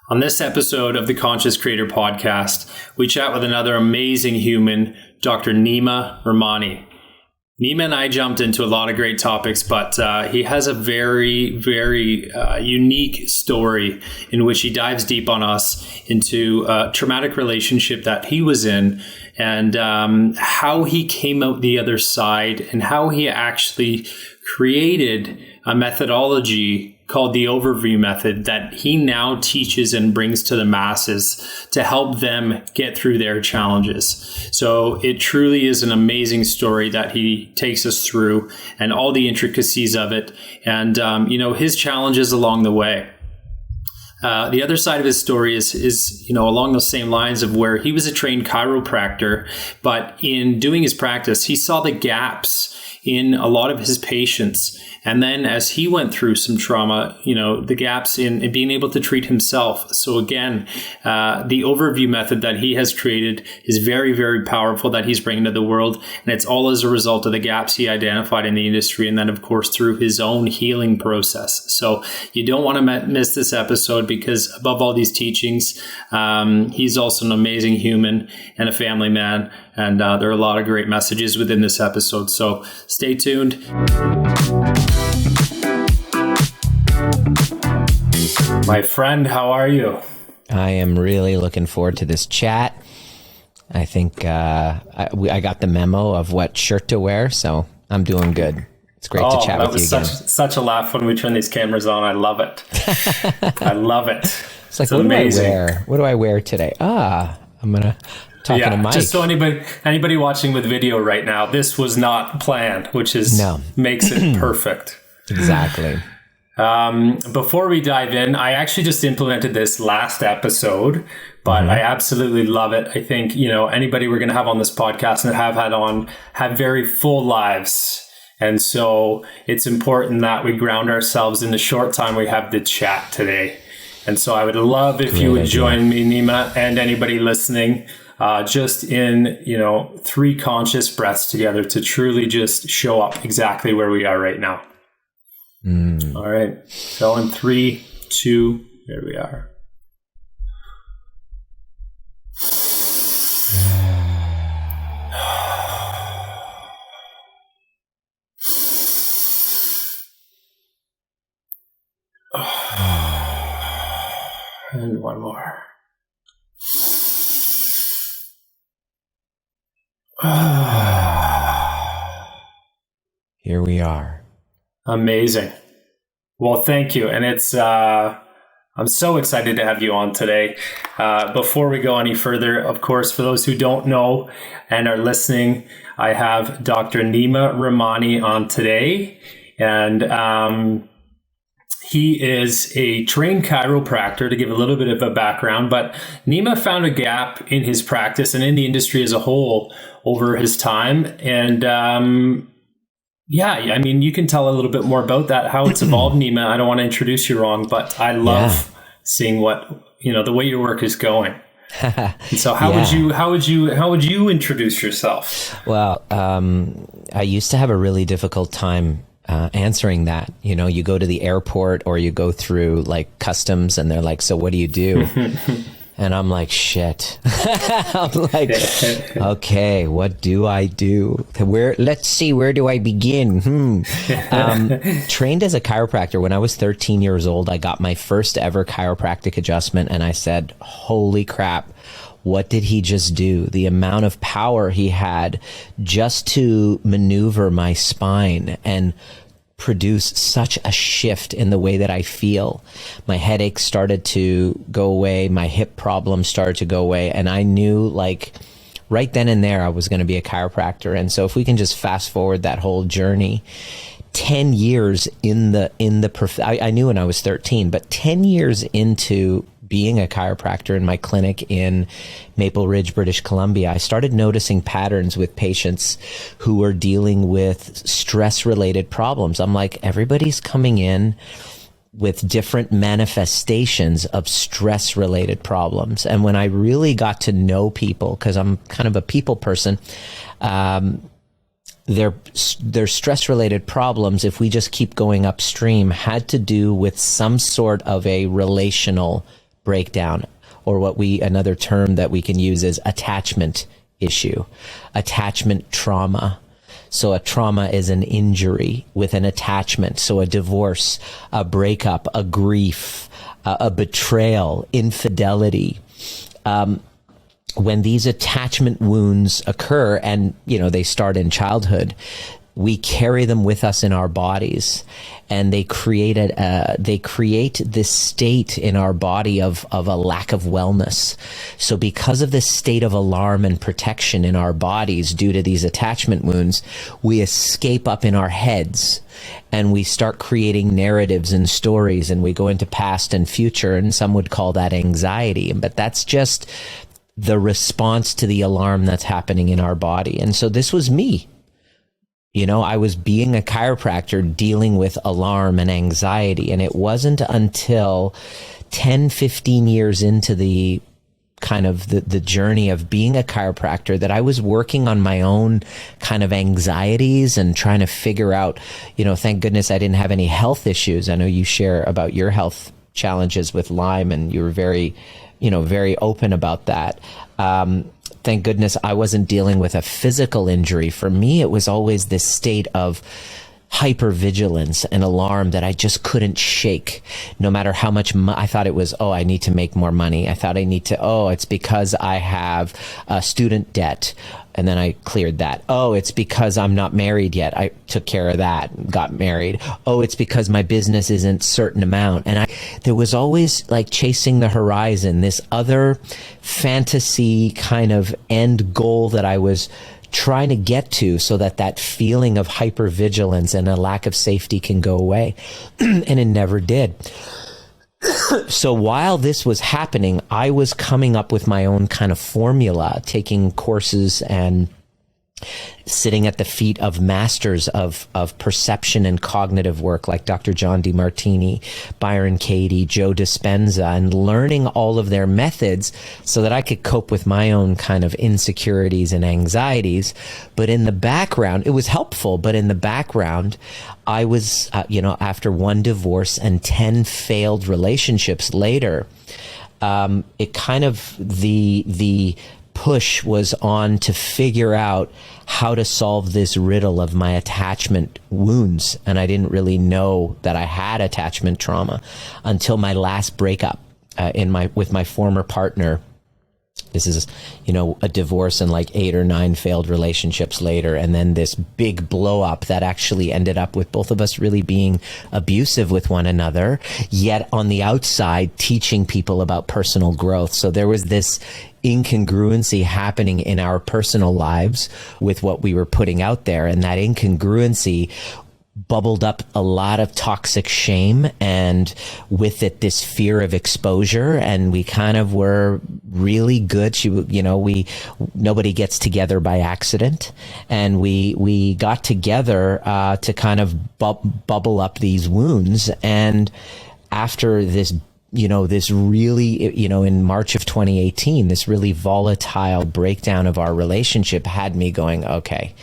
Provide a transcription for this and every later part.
On this episode of the Conscious Creator Podcast, we chat with another amazing human, Dr. Nima Rahmany. Nima and I jumped into a lot of great topics, but he has a very, very unique story in which he dives deep on us into a traumatic relationship that he was in and how he came out the other side and how he actually created a methodology called the overview method that he now teaches and brings to the masses to help them get through their challenges. So it truly is an amazing story that he takes us through and all the intricacies of it and, his challenges along the way. The other side of his story is along those same lines of where he was a trained chiropractor, but in doing his practice, he saw the gaps in a lot of his patients. And then as he went through some trauma, the gaps in being able to treat himself. So again, the overview method that he has created is very, very powerful that he's bringing to the world. And it's all as a result of the gaps he identified in the industry. And then, of course, through his own healing process. So you don't want to miss this episode because above all these teachings, he's also an amazing human and a family man. And there are a lot of great messages within this episode. So stay tuned. My friend, how are you? I am really looking forward to this chat. I think I got the memo of what shirt to wear, so I'm doing good. It's great to chat with you again. Such a laugh when we turn these cameras on. I love it. I love it. It's like, what amazing. Do I wear? What do I wear today? I'm going to talk to Mike. Just so anybody watching with video right now, this was not planned, which makes it perfect. Exactly. Before we dive in, I actually just implemented this last episode, but I absolutely love it. I think, anybody we're going to have on this podcast and have had on have very full lives. And so it's important that we ground ourselves in the short time we have to chat today. And so I would love if you would join me, Nima, and anybody listening, just in, 3 conscious breaths together to truly just show up exactly where we are right now. All right. So in 3, 2, there we are. And one more. Here we are. Amazing. Well, thank you. And it's, I'm so excited to have you on today. Before we go any further, of course, for those who don't know and are listening, I have Dr. Nima Rahmany on today. And he is a trained chiropractor, to give a little bit of a background. But Nima found a gap in his practice and in the industry as a whole over his time. And you can tell a little bit more about that, how it's evolved, Nima. I don't want to introduce you wrong, but I love seeing what, the way your work is going. And so how would you introduce yourself? Well, I used to have a really difficult time answering that. You go to the airport or you go through like customs and they're like, so what do you do? And I'm like, shit. I'm like, okay, what do I do? Let's see, where do I begin? Trained as a chiropractor when I was 13 years old, I got my first ever chiropractic adjustment and I said, holy crap, what did he just do? The amount of power he had just to maneuver my spine and produce such a shift in the way that I feel. My headaches started to go away. My hip problems started to go away. And I knew like right then and there, I was going to be a chiropractor. And so if we can just fast forward that whole journey, 10 years I knew when I was 13, but 10 years into being a chiropractor in my clinic in Maple Ridge, British Columbia, I started noticing patterns with patients who were dealing with stress-related problems. I'm like, everybody's coming in with different manifestations of stress-related problems. And when I really got to know people, because I'm kind of a people person, their stress-related problems, if we just keep going upstream, had to do with some sort of a relational breakdown, or another term that we can use is attachment issue, attachment trauma. So a trauma is an injury with an attachment. So a divorce, a breakup, a grief, a betrayal, infidelity. When these attachment wounds occur, and they start in childhood, we carry them with us in our bodies, and they create this state in our body of a lack of wellness. So because of this state of alarm and protection in our bodies due to these attachment wounds, we escape up in our heads, and we start creating narratives and stories, and we go into past and future, and some would call that anxiety. But that's just the response to the alarm that's happening in our body. And so this was me. I was being a chiropractor dealing with alarm and anxiety. And it wasn't until 10, 15 years into the kind of the journey of being a chiropractor that I was working on my own kind of anxieties and trying to figure out, thank goodness I didn't have any health issues. I know you share about your health challenges with Lyme, and you were very open about that. Thank goodness I wasn't dealing with a physical injury. For me, it was always this state of hypervigilance and alarm that I just couldn't shake, no matter how much I thought it was, I need to make more money. I thought I need to, it's because I have a student debt. And then I cleared that. It's because I'm not married yet. I took care of that, got married. It's because my business isn't certain amount. And there was always like chasing the horizon, this other fantasy kind of end goal that I was trying to get to, so that feeling of hypervigilance and a lack of safety can go away. And it never did. So while this was happening, I was coming up with my own kind of formula, taking courses and sitting at the feet of masters of perception and cognitive work like Dr. John DeMartini, Byron Katie, Joe Dispenza, and learning all of their methods so that I could cope with my own kind of insecurities and anxieties. But in the background, it was helpful, but in the background, I was, after one divorce and 10 failed relationships later, it kind of, the push was on to figure out how to solve this riddle of my attachment wounds. And I didn't really know that I had attachment trauma until my last breakup with my former partner. This is, a divorce and like 8 or 9 failed relationships later. And then this big blow up that actually ended up with both of us really being abusive with one another, yet on the outside teaching people about personal growth. So there was this incongruency happening in our personal lives with what we were putting out there. And that incongruency bubbled up a lot of toxic shame, and with it, this fear of exposure. And we kind of were really good. Nobody gets together by accident. And we got together, to kind of bubble up these wounds. And after this, this really, in March of 2018, this really volatile breakdown of our relationship had me going, okay,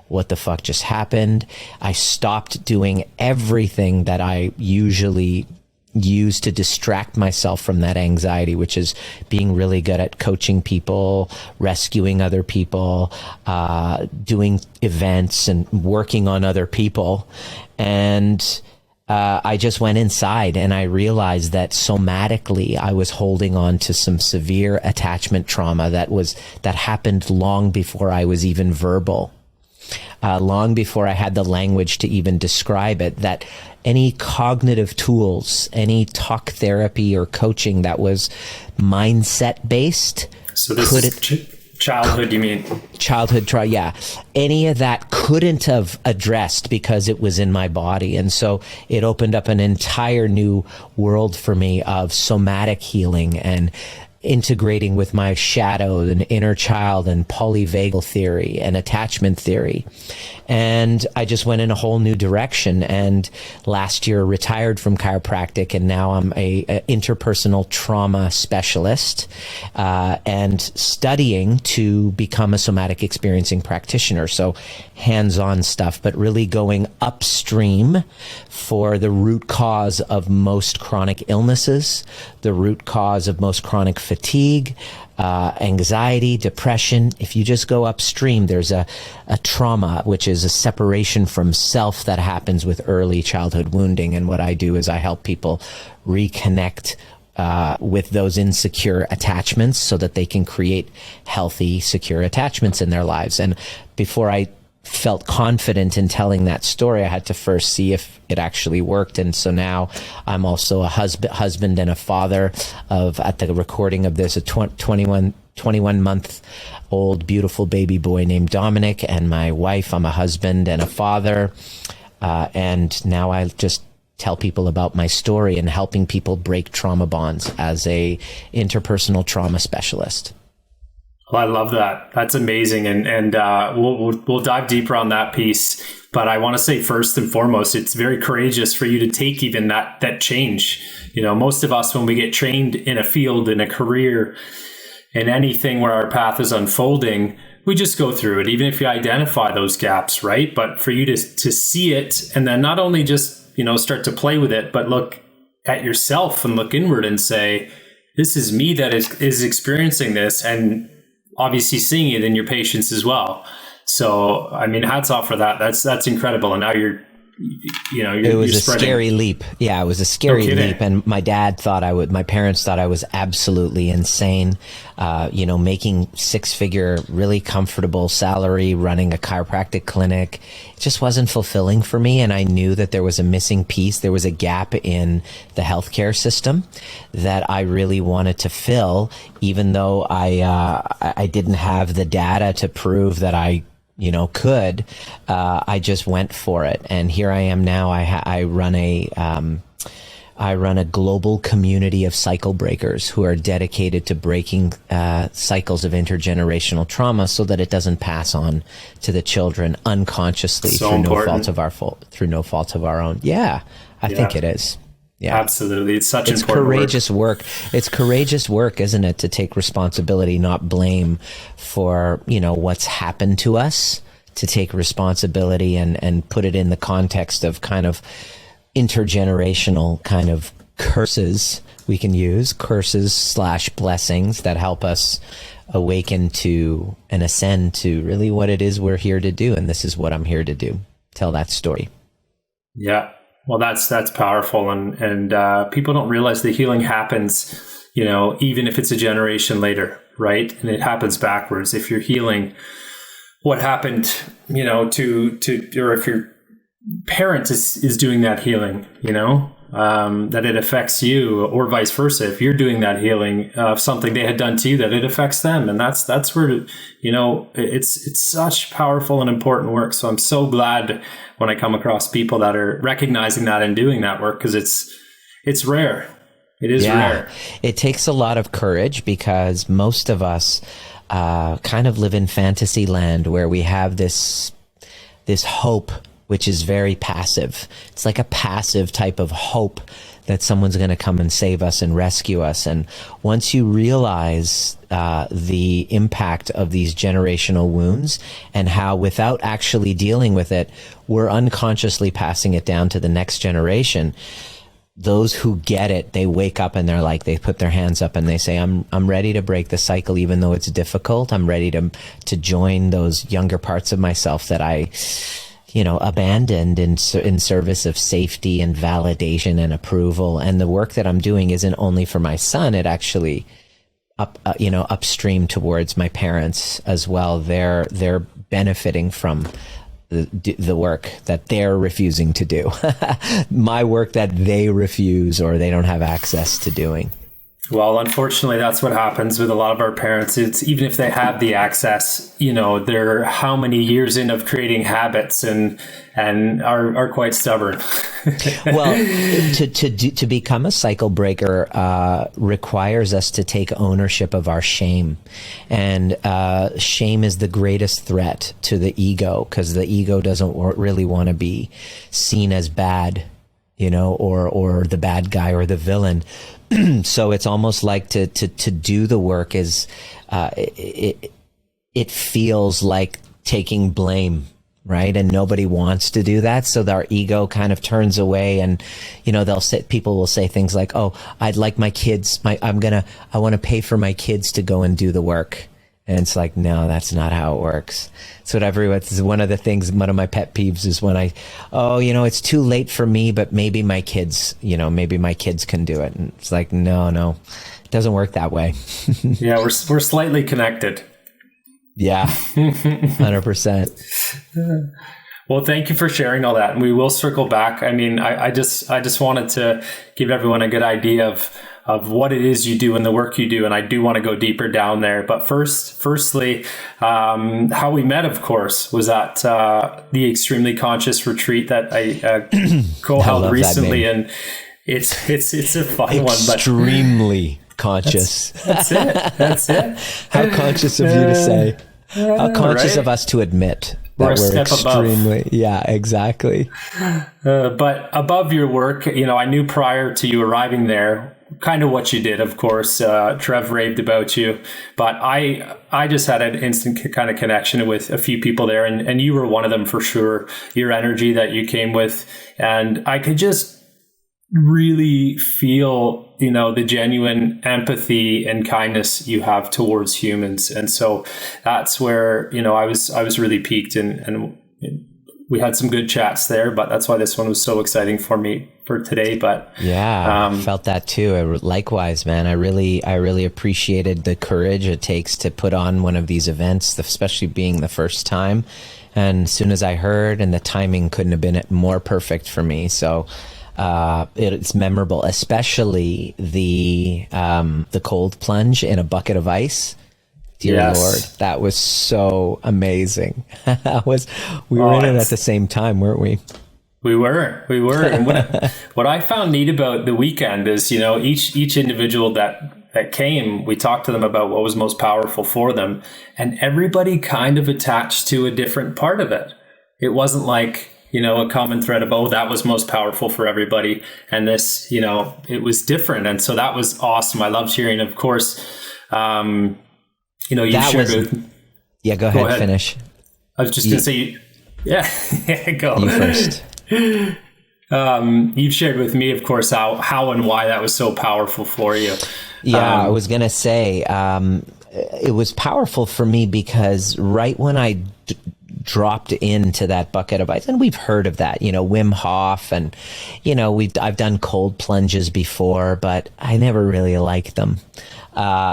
what the fuck just happened? I stopped doing everything that I usually use to distract myself from that anxiety, which is being really good at coaching people, rescuing other people, doing events and working on other people. And I just went inside and I realized that somatically I was holding on to some severe attachment trauma that happened long before I was even verbal. Long before I had the language to even describe it, that any cognitive tools, any talk therapy or coaching that was mindset based. So this is childhood, you mean? Childhood trauma, yeah. Any of that couldn't have addressed because it was in my body. And so it opened up an entire new world for me of somatic healing and integrating with my shadow and inner child and polyvagal theory and attachment theory. And I just went in a whole new direction. And last year retired from chiropractic, and now I'm a interpersonal trauma specialist, and studying to become a somatic experiencing practitioner. So hands-on stuff, but really going upstream for the root cause of most chronic illnesses, the root cause of most chronic fatigue, anxiety, depression. If you just go upstream, there's a trauma, which is a separation from self that happens with early childhood wounding. And what I do is I help people reconnect with those insecure attachments so that they can create healthy, secure attachments in their lives. And before I felt confident in telling that story, I had to first see if it actually worked. And so now I'm also a husband and a father of, at the recording of this, a 21 month old beautiful baby boy named Dominic, and my wife. I'm a husband and a father. And now I just tell people about my story and helping people break trauma bonds as a interpersonal trauma specialist. Well, I love that. That's amazing. And we'll dive deeper on that piece. But I want to say first and foremost, it's very courageous for you to take even that change. You know, most of us, when we get trained in a field, in a career, in anything where our path is unfolding, we just go through it, even if you identify those gaps, right? But for you to see it, and then not only just, you know, start to play with it, but look at yourself and look inward and say, this is me that is experiencing this, and obviously seeing it in your patients as well. So, I mean, hats off for that. That's incredible. And now it was a scary leap. Yeah, it was a scary leap. And my parents thought I was absolutely insane. Making 6-figure, really comfortable salary, running a chiropractic clinic. It just wasn't fulfilling for me. And I knew that there was a missing piece. There was a gap in the healthcare system that I really wanted to fill, even though I didn't have the data to prove that I could. I just went for it, and here I am now. I run a global community of cycle breakers who are dedicated to breaking cycles of intergenerational trauma so that it doesn't pass on to the children unconsciously through no fault of our own. Yeah, I think it is. Yeah, absolutely. It's such important courageous work. It's courageous work, isn't it, to take responsibility, not blame for, what's happened to us, to take responsibility and put it in the context of kind of intergenerational kind of curses we can use, curses/blessings that help us awaken to and ascend to really what it is we're here to do. And this is what I'm here to do. Tell that story. Yeah. Well, that's powerful, and people don't realize the healing happens, even if it's a generation later, right? And it happens backwards. If you're healing what happened, or if your parent is doing that healing, that it affects you, or vice versa. If you're doing that healing of something they had done to you, that it affects them, and that's where it's such powerful and important work. So I'm so glad when I come across people that are recognizing that and doing that work, because it's rare. It is rare. It takes a lot of courage, because most of us kind of live in fantasy land where we have this hope, which is very passive. It's like a passive type of hope that someone's going to come and save us and rescue us. And once you realize the impact of these generational wounds and how, without actually dealing with it, we're unconsciously passing it down to the next generation, those who get it, they wake up and they put their hands up and they say, I'm ready to break the cycle, even though it's difficult. I'm ready to join those younger parts of myself that I abandoned in service of safety and validation and approval. And the work that I'm doing isn't only for my son. It actually upstream towards my parents as well. They're benefiting from the work that they're refusing to do, my work that they refuse or they don't have access to doing. Well, unfortunately, that's what happens with a lot of our parents. It's even if they have the access, they're how many years in of creating habits and are quite stubborn. Well, to become a cycle breaker requires us to take ownership of our shame, and shame is the greatest threat to the ego, because the ego doesn't really want to be seen as bad, or the bad guy or the villain. So it's almost like to do the work is, it feels like taking blame, right? And nobody wants to do that. So our ego kind of turns away, and, people will say things like, oh, I'd like my kids, I want to pay for my kids to go and do the work. And it's like, no, that's not how it works. So it's one of the things, one of my pet peeves is when it's too late for me, but maybe my kids, maybe my kids can do it. And it's like, no, it doesn't work that way. Yeah, we're slightly connected. Yeah, 100%. Well, thank you for sharing all that. And we will circle back. I mean, I just wanted to give everyone a good idea of what it is you do and the work you do. And I do want to go deeper down there. But firstly, how we met, of course, was at the Extremely Conscious retreat that I co-held recently. And it's a fun one. Extremely conscious. That's it. How conscious of you to say. How conscious of us to admit that we're extremely above. Yeah, exactly. But above your work, I knew prior to you arriving there kind of what you did. Of course, Trev raved about you, but I just had an instant kind of connection with a few people there, and you were one of them for sure. Your energy that you came with, and I could just really feel the genuine empathy and kindness you have towards humans. And so that's where I was really piqued, and we had some good chats there, but that's why this one was so exciting for me for today. But yeah, felt that too. Likewise, man. I really appreciated the courage it takes to put on one of these events, especially being the first time. And as soon as I heard, and the timing couldn't have been more perfect for me. So it's memorable, especially the cold plunge in a bucket of ice. Dear Lord, that was so amazing. We were in it at the same time, weren't we? We were. And what I found neat about the weekend is, each individual that came, we talked to them about what was most powerful for them, and everybody kind of attached to a different part of it. It wasn't like, a common thread of, oh, that was most powerful for everybody. And this, it was different. And so that was awesome. I loved hearing, of course, you shared with... Yeah, go ahead. Finish. I was just going to say, go. You first. You've shared with me, of course, how and why that was so powerful for you. Yeah, I was going to say, it was powerful for me because right when I dropped into that bucket of ice, and we've heard of that, Wim Hof, and I've done cold plunges before, but I never really liked them.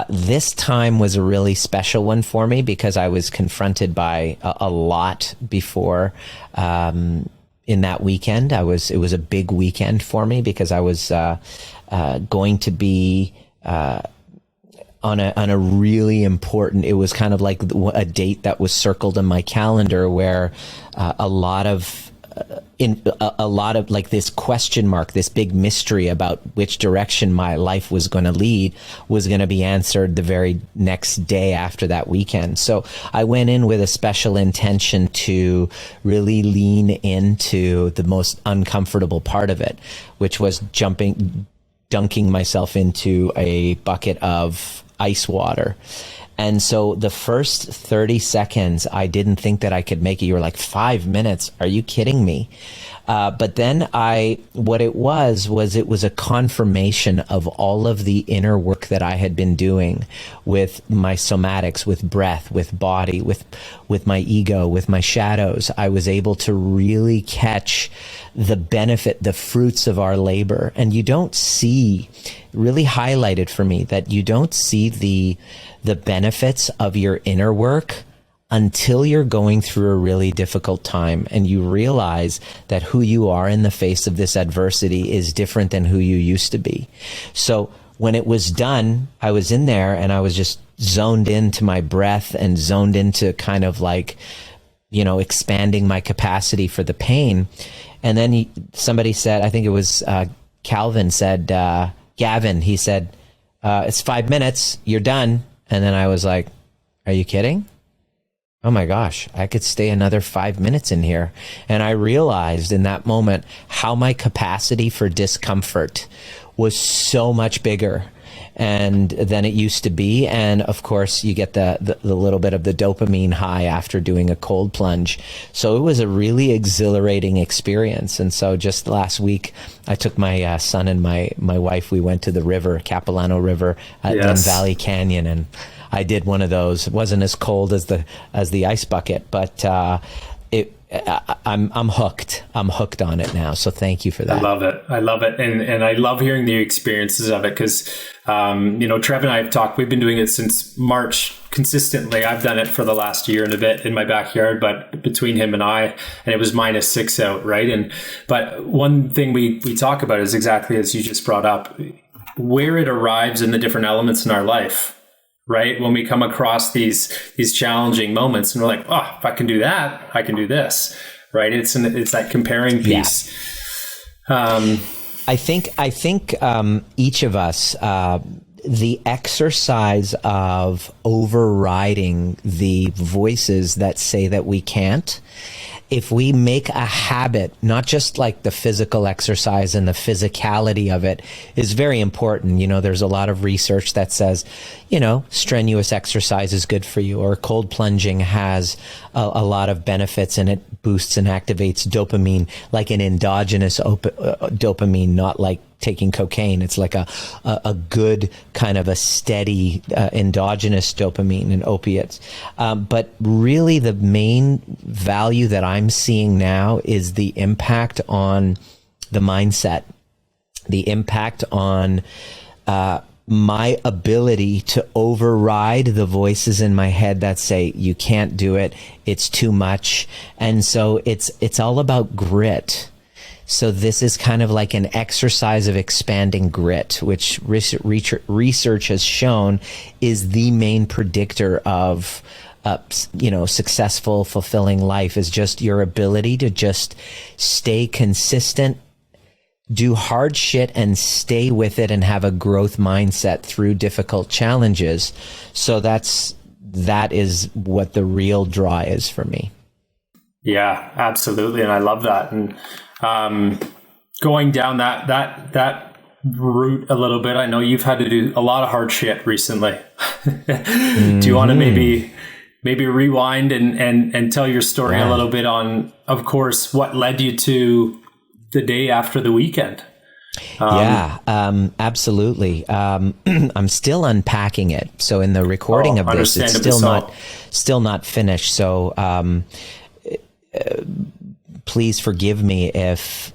This time was a really special one for me because I was confronted by a lot before. In that weekend, it was a big weekend for me because I was going to be on a really important, it was kind of like a date that was circled in my calendar where a lot of like this question mark, this big mystery about which direction my life was going to lead was going to be answered the very next day after that weekend. So I went in with a special intention to really lean into the most uncomfortable part of it, which was dunking myself into a bucket of ice water. And so the first 30 seconds, I didn't think that I could make it. You were like, 5 minutes? Are you kidding me? But then what it was a confirmation of all of the inner work that I had been doing with my somatics, with breath, with body, with my ego, with my shadows. I was able to really catch the benefit, the fruits of our labor. And you don't see, really highlighted for me, that you don't see the benefits of your inner work until you're going through a really difficult time and you realize that who you are in the face of this adversity is different than who you used to be. So when it was done, I was in there and I was just zoned into my breath and zoned into kind of like, expanding my capacity for the pain. And then somebody said, I think it was Gavin, he said, it's 5 minutes, you're done. And then I was like, are you kidding? Oh my gosh, I could stay another 5 minutes in here. And I realized in that moment how my capacity for discomfort was so much bigger than it used to be. And of course, you get the little bit of the dopamine high after doing a cold plunge. So it was a really exhilarating experience. And so just last week, I took my son and my wife, we went to the river, Capilano River at Glen Valley Canyon, and I did one of those. It wasn't as cold as the ice bucket, but I'm hooked. I'm hooked on it now. So thank you for that. I love it. And I love hearing the experiences of it because, Trev and I have talked, we've been doing it since March consistently. I've done it for the last year and a bit in my backyard, but between him and I, and it was -6 out. Right. But one thing we talk about is exactly as you just brought up, where it arrives in the different elements in our life. Right? When we come across these challenging moments and we're like, oh, if I can do that, I can do this. Right? It's that comparing piece. Yeah. I think each of us, the exercise of overriding the voices that say that we can't, if we make a habit, not just like the physical exercise and the physicality of it is very important. There's a lot of research that says, strenuous exercise is good for you, or cold plunging has a lot of benefits, and it boosts and activates dopamine, like an endogenous dopamine, not like taking cocaine. It's like a good kind of a steady endogenous dopamine and opiates. But really the main value that I'm seeing now is the impact on the mindset, the impact on my ability to override the voices in my head that say, you can't do it, it's too much. And so it's all about grit. So this is kind of like an exercise of expanding grit, which research has shown is the main predictor of, successful, fulfilling life, is just your ability to just stay consistent, do hard shit and stay with it and have a growth mindset through difficult challenges. So that is what the real draw is for me. Yeah, absolutely. And I love that. And going down that route a little bit, I know you've had to do a lot of hard shit recently. Do you want to maybe rewind and tell your story a little bit on, of course, what led you to the day after the weekend? Absolutely. I'm still unpacking it. So in the recording of this, it's still not finished. So please forgive me if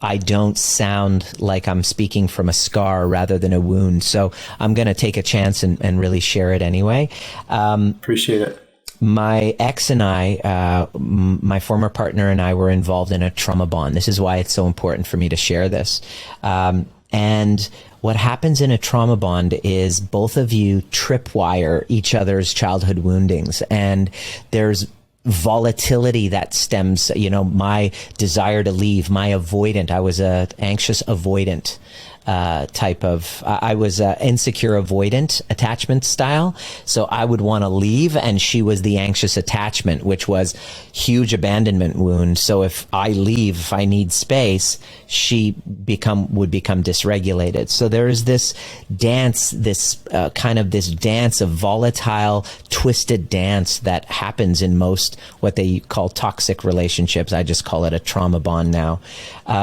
I don't sound like I'm speaking from a scar rather than a wound. So I'm going to take a chance and really share it anyway. Appreciate it. My ex and I, my former partner and I, were involved in a trauma bond. This is why it's so important for me to share this. And what happens in a trauma bond is both of you tripwire each other's childhood woundings, and there's volatility that stems, my desire to leave, my avoidant. I was a anxious avoidant type of, I was insecure avoidant attachment style. So I would want to leave, and she was the anxious attachment, which was huge abandonment wound. So if I leave, if I need space, she would become dysregulated. So there is this dance, this dance of volatile, twisted dance that happens in most what they call toxic relationships. I just call it a trauma bond now,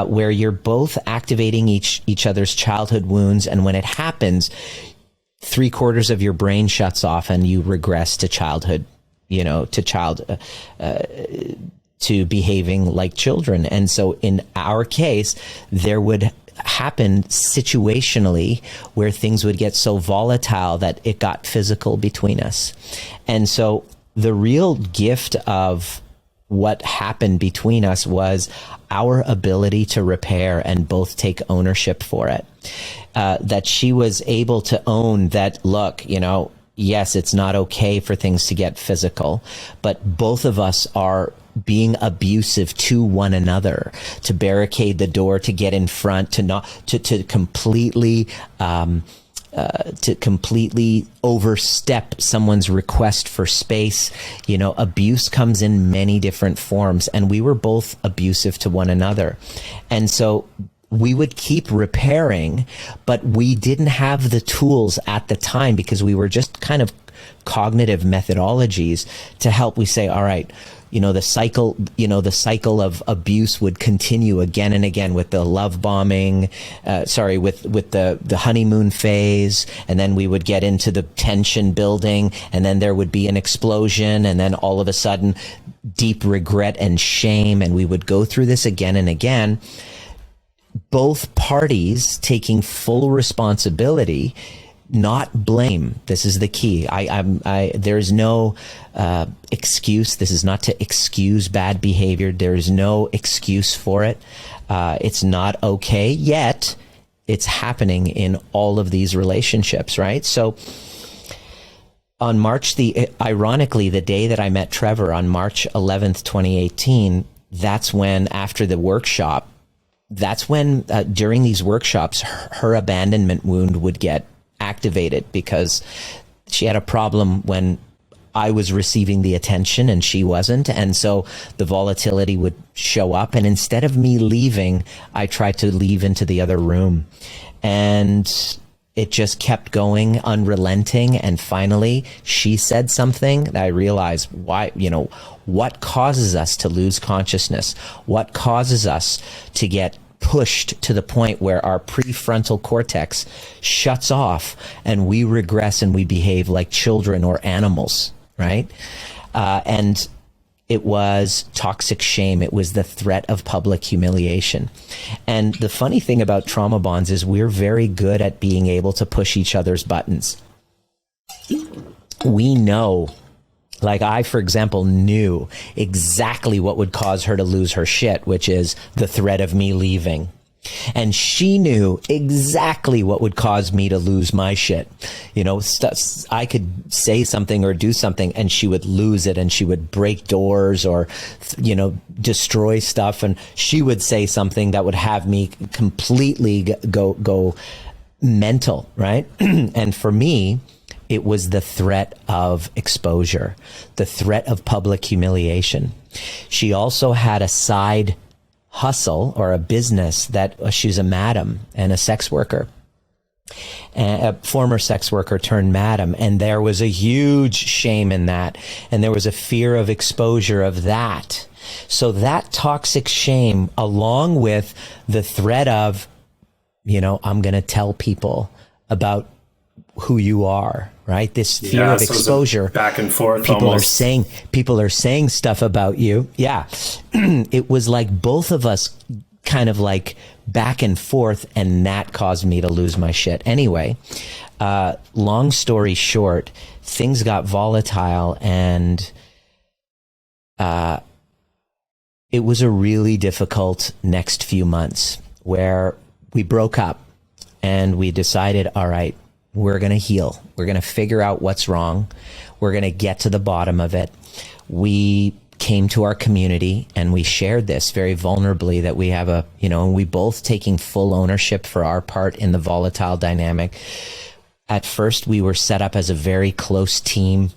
where you're both activating each other's childhood wounds. And when it happens, 3/4 of your brain shuts off and you regress to childhood, to behaving like children. And so in our case, there would happen situationally where things would get so volatile that it got physical between us. And so the real gift of what happened between us was our ability to repair and both take ownership for it. That she was able to own that, look, you know, yes, it's not okay for things to get physical, but both of us are being abusive to one another, to barricade the door, to get in front, to completely overstep someone's request for space. You know, abuse comes in many different forms, and we were both abusive to one another. And so we would keep repairing, but we didn't have the tools at the time because we were just kind of cognitive methodologies to help. We say, all right, you know, the cycle of abuse would continue again and again with the love bombing, with the honeymoon phase. And then we would get into the tension building, and then there would be an explosion. And then all of a sudden, deep regret and shame. And we would go through this again and again, both parties taking full responsibility, not blame. This is the key. There's no excuse. This is not to excuse bad behavior. There's no excuse for it. It's not okay, yet it's happening in all of these relationships, right? So on ironically, the day that I met Trevor, on March 11th, 2018, that's when, after the workshop, during these workshops, her abandonment wound would get activated, because she had a problem when I was receiving the attention and she wasn't. And so the volatility would show up. And instead of me leaving, I tried to leave into the other room. And it just kept going, unrelenting. And finally, she said something that I realized, why, you know, what causes us to lose consciousness? What causes us to get pushed to the point where our prefrontal cortex shuts off and we regress and we behave like children or animals, right? And it was toxic shame. It was the threat of public humiliation. And the funny thing about trauma bonds is we're very good at being able to push each other's buttons. We know, like I, for example, knew exactly what would cause her to lose her shit, which is the threat of me leaving. And she knew exactly what would cause me to lose my shit. You know, I could say something or do something and she would lose it, and she would break doors or, you know, destroy stuff. And she would say something that would have me completely go mental, right? And for me, it was the threat of exposure, the threat of public humiliation. She also had a side hustle or a business that she's a madam and a sex worker, a former sex worker turned madam. And there was a huge shame in that. And there was a fear of exposure of that. So that toxic shame, along with the threat of, you know, I'm going to tell people about who you are, right? This fear of exposure, back and forth. People almost. People are saying stuff about you. Yeah. It was like both of us kind of like back and forth, and that caused me to lose my shit. Anyway, long story short, things got volatile, and it was a really difficult next few months where we broke up and we decided, all right, we're going to heal. We're going to figure out what's wrong. We're going to get to the bottom of it. We came to our community and we shared this very vulnerably, that we have and we both taking full ownership for our part in the volatile dynamic. At first, we were set up as a very close team,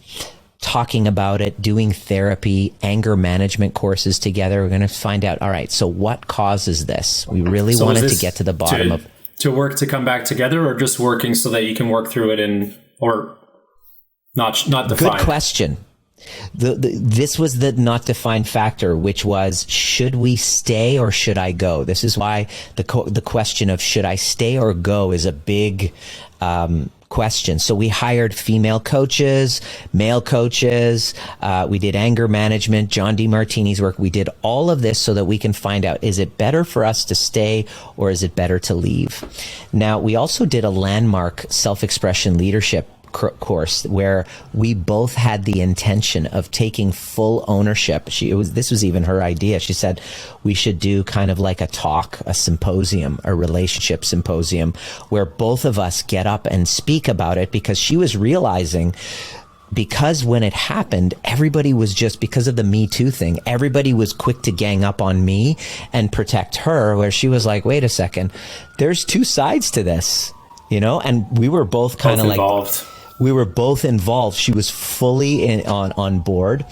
talking about it, doing therapy, anger management courses together. We're going to find out, all right, so what causes this? We really wanted to get to the bottom of to work to come back together, or just working so that you can work through it or not defined? Good question. This was the not defined factor, which was, should we stay or should I go? This is why the question of should I stay or go is a big question. So we hired female coaches, male coaches. We did anger management, John DeMartini's work. We did all of this so that we can find out, is it better for us to stay or is it better to leave? Now, we also did a landmark self-expression leadership course where we both had the intention of taking full ownership. This was even her idea. She said we should do kind of like a talk, a symposium, a relationship symposium, where both of us get up and speak about it, because she was realizing, because when it happened, everybody was just, because of the Me Too thing, everybody was quick to gang up on me and protect her, where she was like, wait a second, there's two sides to this, you know? And we were both kind of like, we were both involved. She was fully on board.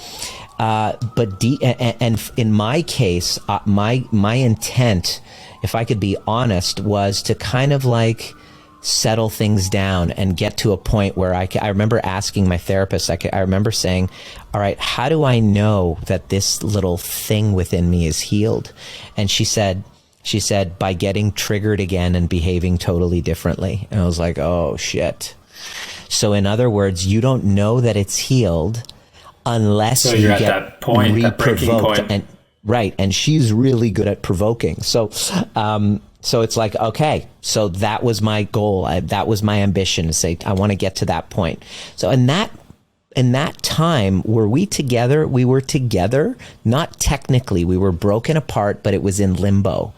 But in my case, my intent, if I could be honest, was to kind of like settle things down and get to a point where I remember asking my therapist, I remember saying, all right, how do I know that this little thing within me is healed? And she said, by getting triggered again and behaving totally differently. And I was like, oh shit. So in other words, you don't know that it's healed unless you get that point, that breaking point. And right. And she's really good at provoking. So it's like, okay, so that was my goal. That was my ambition, to say, I want to get to that point. So in that time, were we together? We were together, not technically. We were broken apart, but it was in limbo.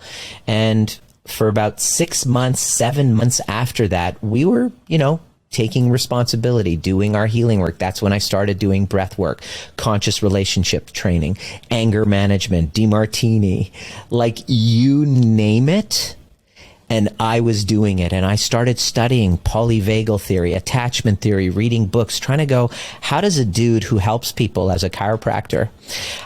And for about 6 months, 7 months after that, we were, taking responsibility, doing our healing work. That's when I started doing breath work, conscious relationship training, anger management, DeMartini, like you name it. And I was doing it. And I started studying polyvagal theory, attachment theory, reading books, trying to go, how does a dude who helps people as a chiropractor,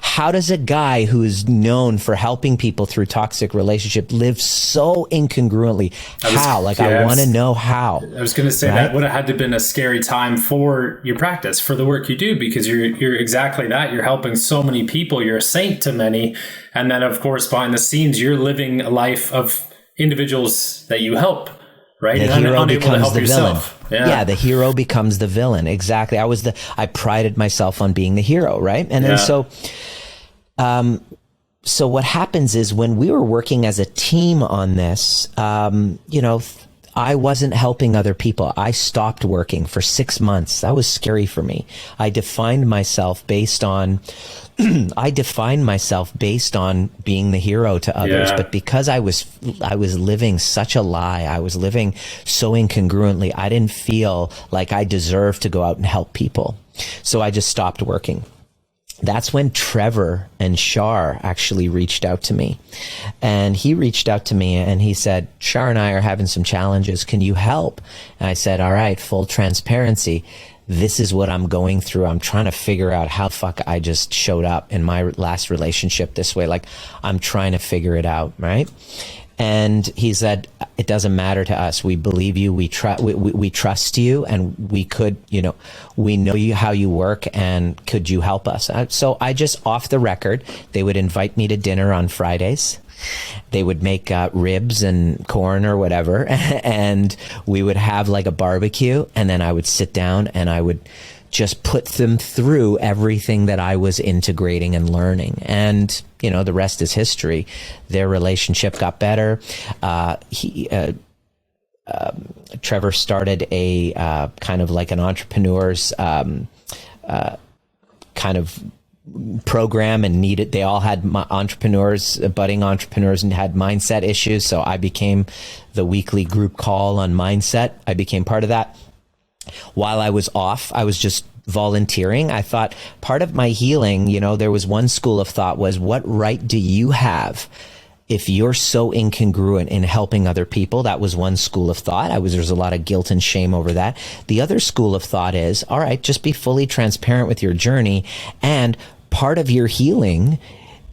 how does a guy who is known for helping people through toxic relationship live so incongruently? How? I want to know how. I was going to say, right? That would have had to have been a scary time for your practice, for the work you do, because you're exactly that. You're helping so many people. You're a saint to many. And then, of course, behind the scenes, you're living a life of individuals that you help, right? The hero becomes the villain. Yeah, the hero becomes the villain. Exactly. I prided myself on being the hero, right? And then so what happens is, when we were working as a team on this, I wasn't helping other people. I stopped working for 6 months. That was scary for me. I defined myself based on being the hero to others. Yeah. But because I was living such a lie, I was living so incongruently, I didn't feel like I deserved to go out and help people. So I just stopped working. That's when Trevor and Shar actually reached out to me. And he reached out to me and he said, Shar and I are having some challenges. Can you help? And I said, all right, full transparency. This is what I'm going through. I'm trying to figure out how I just showed up in my last relationship this way. Like, I'm trying to figure it out, right? And he said, it doesn't matter to us. We believe you. We trust you, and we could, we know how you work, and could you help us? So I just, off the record, they would invite me to dinner on Fridays. They would make ribs and corn or whatever, and we would have like a barbecue, and then I would sit down and I would just put them through everything that I was integrating and learning. And, the rest is history. Their relationship got better. Trevor started a kind of like an entrepreneur's kind of program, and they all had budding entrepreneurs, and had mindset issues. So I became the weekly group call on mindset. I became part of that. While I was off, I was just volunteering. I thought part of my healing, there was one school of thought was, what right do you have if you're so incongruent in helping other people? That was one school of thought. There's a lot of guilt and shame over that. The other school of thought is, all right, just be fully transparent with your journey. And part of your healing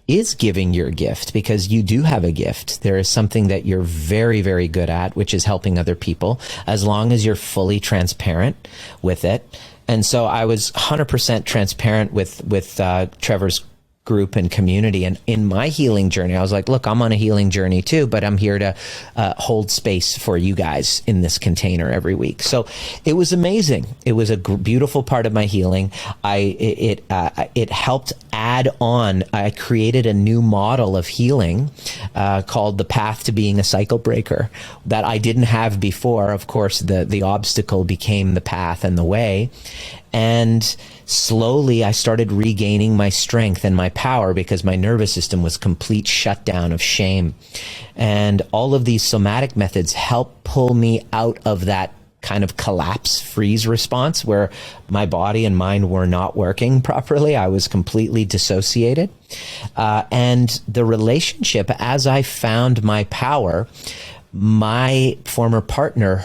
is giving your gift, because you do have a gift. There is something that you're very, very good at, which is helping other people, as long as you're fully transparent with it. And so I was 100% transparent with Trevor's group and community. And in my healing journey, I was like, look, I'm on a healing journey too, but I'm here to hold space for you guys in this container every week. So it was amazing. It was a beautiful part of my healing. It helped add on. I created a new model of healing called the path to being a cycle breaker that I didn't have before. Of course, the obstacle became the path and the way. And slowly I started regaining my strength and my power because my nervous system was complete shutdown of shame. And all of these somatic methods help pull me out of that kind of collapse freeze response where my body and mind were not working properly. I was completely dissociated. And the relationship, as I found my power, my former partner,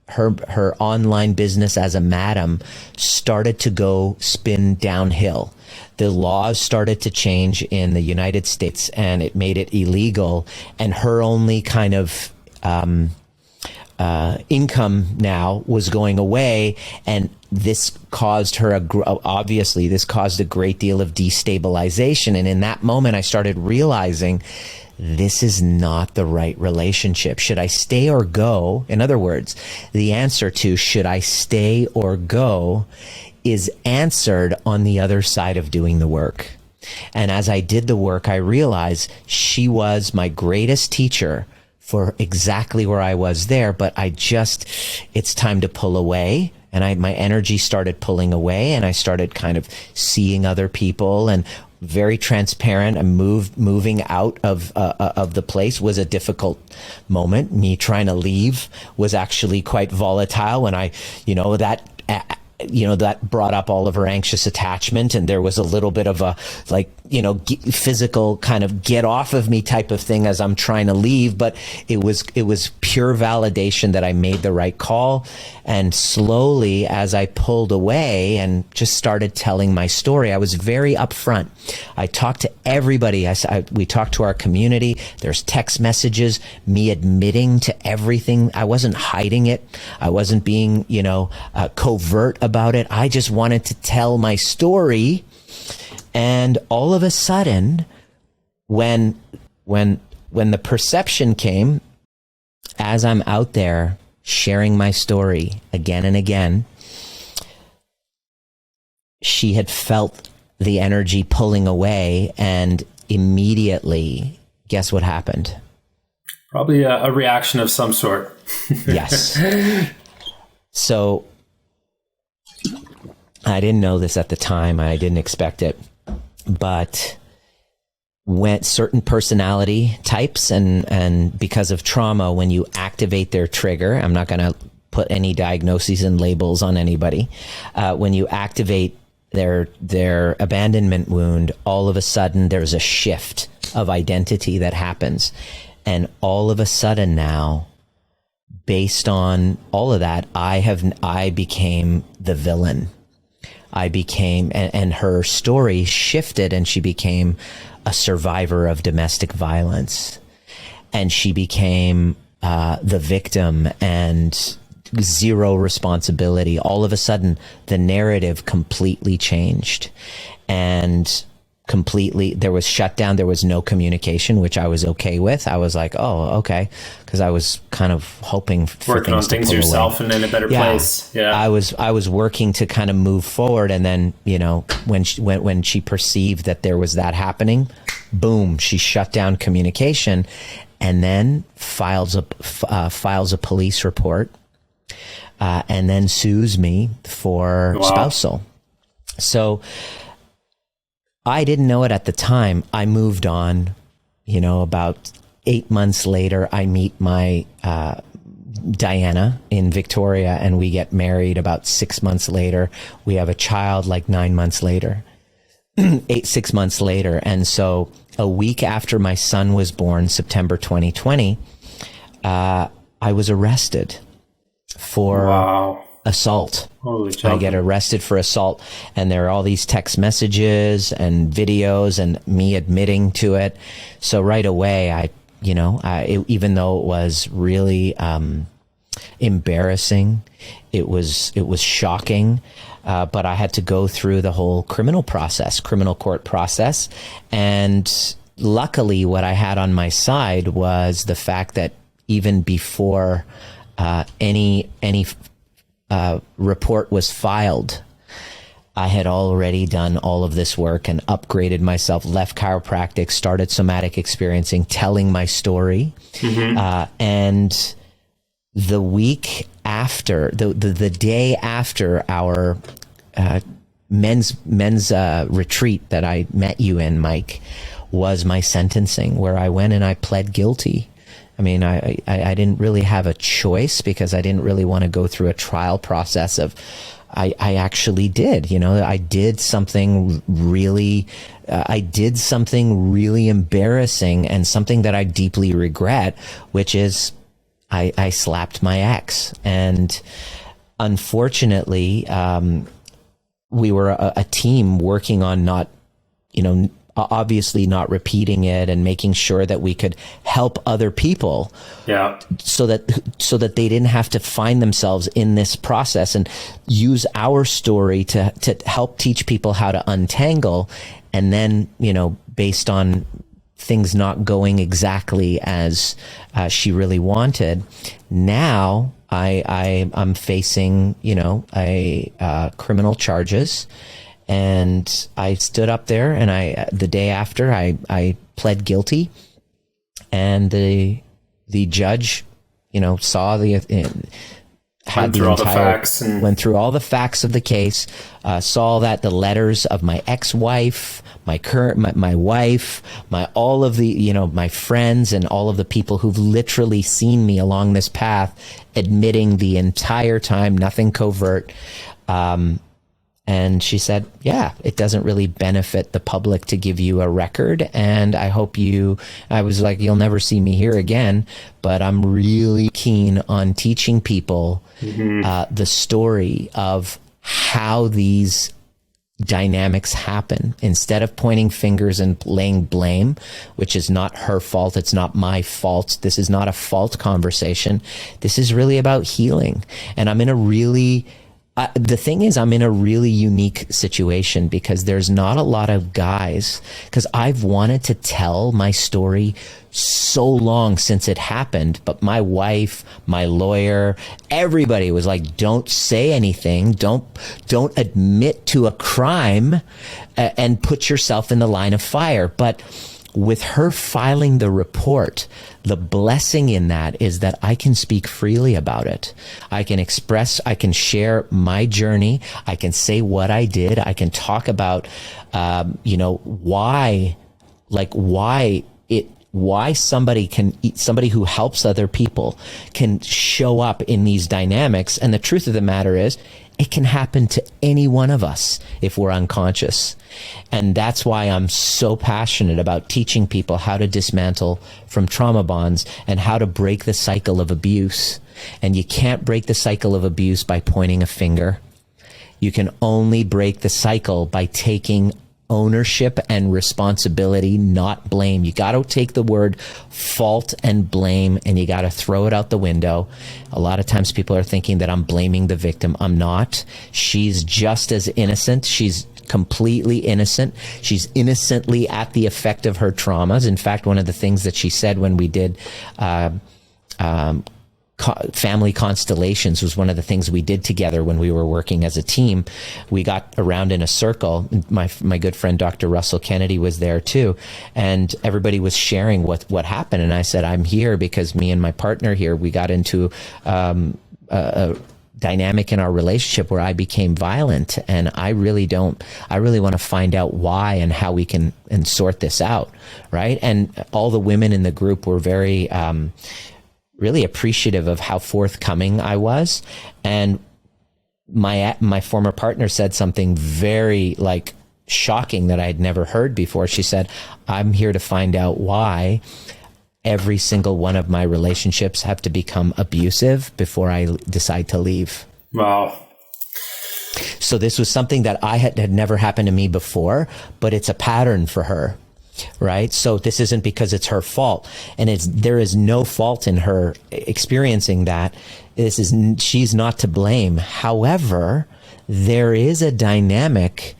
her online business as a madam started to go spin downhill. The laws started to change in the United States and it made it illegal. And her only kind of income now was going away. And this caused her, obviously, this caused a great deal of destabilization. And in that moment, I started realizing this is not the right relationship. Should I stay or go? In other words, the answer to should I stay or go is answered on the other side of doing the work. And as I did the work, I realized she was my greatest teacher for exactly where I was there. But it's time to pull away. And my energy started pulling away and I started kind of seeing other people and very transparent and moving out of the place was a difficult moment. Me trying to leave was actually quite volatile when that brought up all of her anxious attachment. And there was a little bit of a physical kind of get off of me type of thing as I'm trying to leave. But it was pure validation that I made the right call. And slowly, as I pulled away and just started telling my story, I was very upfront. I talked to everybody. We talked to our community. There's text messages, me admitting to everything. I wasn't hiding it. I wasn't being, covert about it. I just wanted to tell my story. And all of a sudden, when the perception came, as I'm out there sharing my story again and again, she had felt the energy pulling away, and immediately, guess what happened? Probably a reaction of some sort. Yes. So I didn't know this at the time. I didn't expect it. But when certain personality types and because of trauma, when you activate their trigger, I'm not going to put any diagnoses and labels on anybody. When you activate their abandonment wound, all of a sudden there's a shift of identity that happens. And all of a sudden now, based on all of that, I became the villain. And her story shifted and she became a survivor of domestic violence. And she became the victim and zero responsibility. All of a sudden, the narrative completely changed. And there was shutdown. There was no communication, which I was okay with. I was like, oh, okay. Because I was kind of hoping for working on things yourself and in a better place. Yeah. I was working to kind of move forward. And then, when she perceived that there was that happening, boom, she shut down communication and then files a police report and then sues me for spousal. So I didn't know it at the time. I moved on, about 8 months later, I meet my Diana in Victoria and we get married about 6 months later. We have a child like 9 months later, 6 months later. And so a week after my son was born, September 2020, I was arrested for assault. Holy I get arrested for assault, and there are all these text messages and videos and me admitting to it. So right away, even though it was really embarrassing. It was shocking. But I had to go through the whole criminal court process. And luckily what I had on my side was the fact that even before any report was filed, I had already done all of this work and upgraded myself, left chiropractic, started somatic experiencing, telling my story. And the week after, the day after our men's retreat that I met you in, Mike, was my sentencing, where I went and I pled guilty. I mean, I didn't really have a choice because I didn't really want to go through a trial process of, I actually did, I did something really embarrassing and something that I deeply regret, which is I slapped my ex. And unfortunately, we were a team working on not, obviously not repeating it and making sure that we could help other people. Yeah. So that they didn't have to find themselves in this process, and use our story to help teach people how to untangle. And then, based on things not going exactly as she really wanted, now I'm facing, criminal charges. And I stood up there, and the day after I pled guilty, and the judge, saw went through all the facts of the case, saw that the letters of my ex-wife, my wife, all of the, my friends, and all of the people who've literally seen me along this path, admitting the entire time, nothing covert. And she said, yeah, it doesn't really benefit the public to give you a record. And I was like, you'll never see me here again, but I'm really keen on teaching people the story of how these dynamics happen, instead of pointing fingers and laying blame, which is not her fault. It's not my fault. This is not a fault conversation. This is really about healing. And I'm in a really unique situation, because there's not a lot of guys, because I've wanted to tell my story so long since it happened, but my wife, my lawyer, everybody was like, don't say anything, don't admit to a crime, and put yourself in the line of fire. But with her filing the report, the blessing in that is that I can speak freely about it. I can share my journey. I can say what I did. I can talk about, why somebody who helps other people can show up in these dynamics. And the truth of the matter is, it can happen to any one of us if we're unconscious. And that's why I'm so passionate about teaching people how to dismantle from trauma bonds and how to break the cycle of abuse. And you can't break the cycle of abuse by pointing a finger. You can only break the cycle by taking ownership and responsibility, not blame. You got to take the word fault and blame, and you got to throw it out the window. A lot of times people are thinking that I'm blaming the victim. I'm not. She's just as innocent. She's completely innocent. She's innocently at the effect of her traumas. In fact, one of the things that she said when we did family constellations was one of the things we did together when we were working as a team. We got around in a circle. My good friend Dr. Russell Kennedy was there too, and everybody was sharing what happened. And I said, I'm here because me and my partner here, we got into a dynamic in our relationship where I became violent, and I really want to find out why and how we can sort this out, right? And all the women in the group were very really appreciative of how forthcoming I was. And my former partner said something very shocking that I had never heard before. She said, I'm here to find out why every single one of my relationships have to become abusive before I decide to leave. Wow. So this was something that had never happened to me before, but it's a pattern for her. right? So this isn't because it's her fault, and there is no fault in her experiencing that. She's not to blame. However, there is a dynamic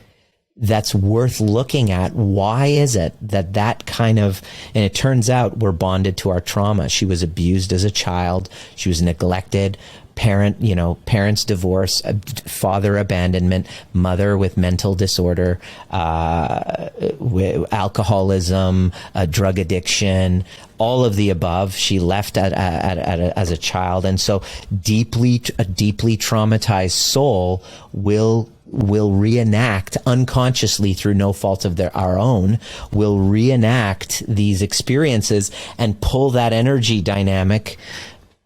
that's worth looking at. Why is it that kind of, and it turns out we're bonded to our trauma. She was abused as a child. She was neglected. Parents divorce, father abandonment, mother with mental disorder, alcoholism, drug addiction, all of the above. She left as a child. And so a deeply traumatized soul will reenact unconsciously, through no fault of our own, will reenact these experiences and pull that energy dynamic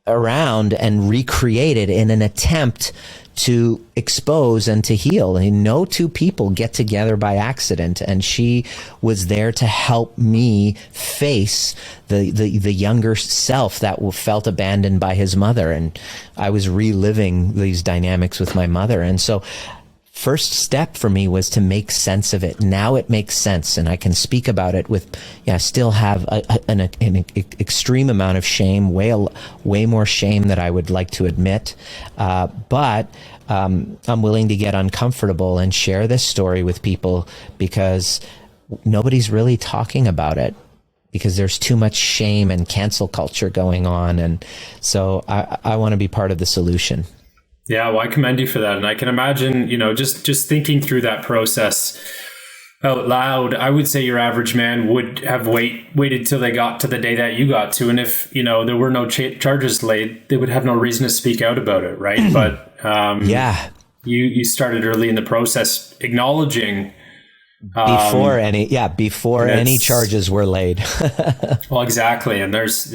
around and recreate it in an attempt to expose and to heal. And no two people get together by accident. And she was there to help me face the younger self that felt abandoned by his mother. And I was reliving these dynamics with my mother. And so first step for me was to make sense of it. Now it makes sense, and I can speak about it with, I still have an extreme amount of shame, way more shame than I would like to admit. But I'm willing to get uncomfortable and share this story with people because nobody's really talking about it, because there's too much shame and cancel culture going on. And so I want to be part of the solution. Yeah, well, I commend you for that. And I can imagine, just thinking through that process out loud, I would say your average man would have waited till they got to the day that you got to. And if, there were no charges laid, they would have no reason to speak out about it, right? But you started early in the process, acknowledging before any charges were laid. Well, exactly. And there's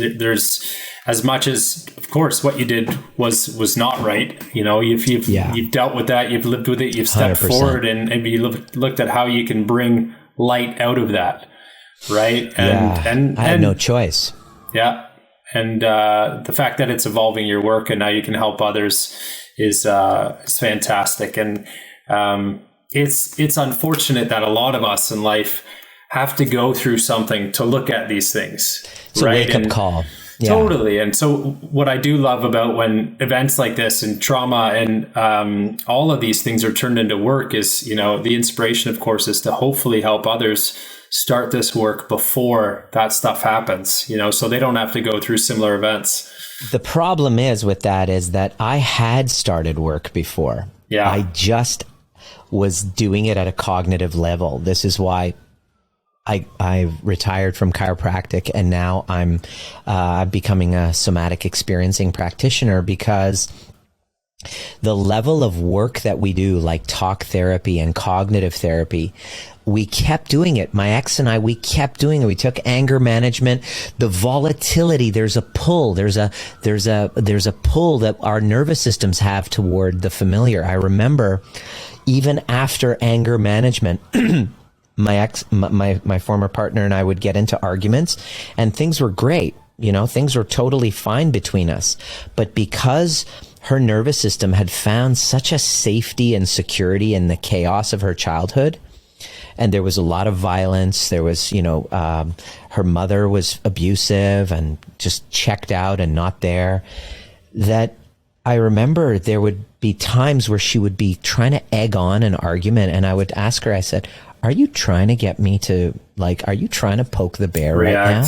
as much as, of course, what you did was not right. You've dealt with that, you've lived with it, you've stepped 100%. Forward and you looked at how you can bring light out of that. Right. And I had no choice. Yeah. And the fact that it's evolving your work and now you can help others is fantastic. And it's unfortunate that a lot of us in life have to go through something to look at these things. It's right? a wake-up call. Yeah. Totally. And so what I do love about when events like this and trauma and all of these things are turned into work is, the inspiration, of course, is to hopefully help others start this work before that stuff happens, so they don't have to go through similar events. The problem is with that is that I had started work before. Yeah. I just was doing it at a cognitive level. This is why I retired from chiropractic, and now I'm becoming a somatic experiencing practitioner, because the level of work that we do, like talk therapy and cognitive therapy, we kept doing it. My ex and I, we kept doing it. We took anger management, the volatility. There's a pull. There's a pull that our nervous systems have toward the familiar. I remember even after anger management, my former partner and I would get into arguments, and things were great. Things were totally fine between us. But because her nervous system had found such a safety and security in the chaos of her childhood, and there was a lot of violence, there was, her mother was abusive and just checked out and not there, that I remember there would be times where she would be trying to egg on an argument, and I would ask her, I said, are you trying to get me to, are you trying to poke the bear react right now?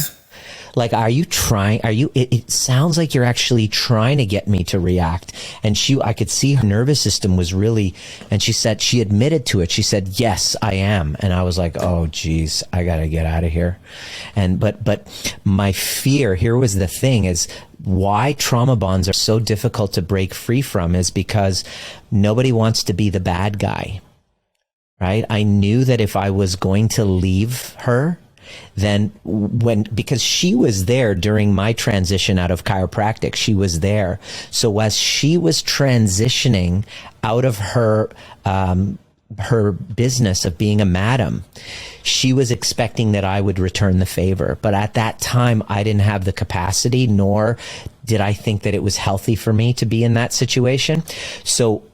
It sounds like you're actually trying to get me to react. And I could see her nervous system was really, and she admitted to it. She said, yes, I am. And I was like, oh geez, I got to get out of here. But my fear, here was the thing, is why trauma bonds are so difficult to break free from is because nobody wants to be the bad guy. Right? I knew that if I was going to leave her, then because she was there during my transition out of chiropractic, she was there. So as she was transitioning out of her business of being a madam, she was expecting that I would return the favor. But at that time, I didn't have the capacity, nor did I think that it was healthy for me to be in that situation. So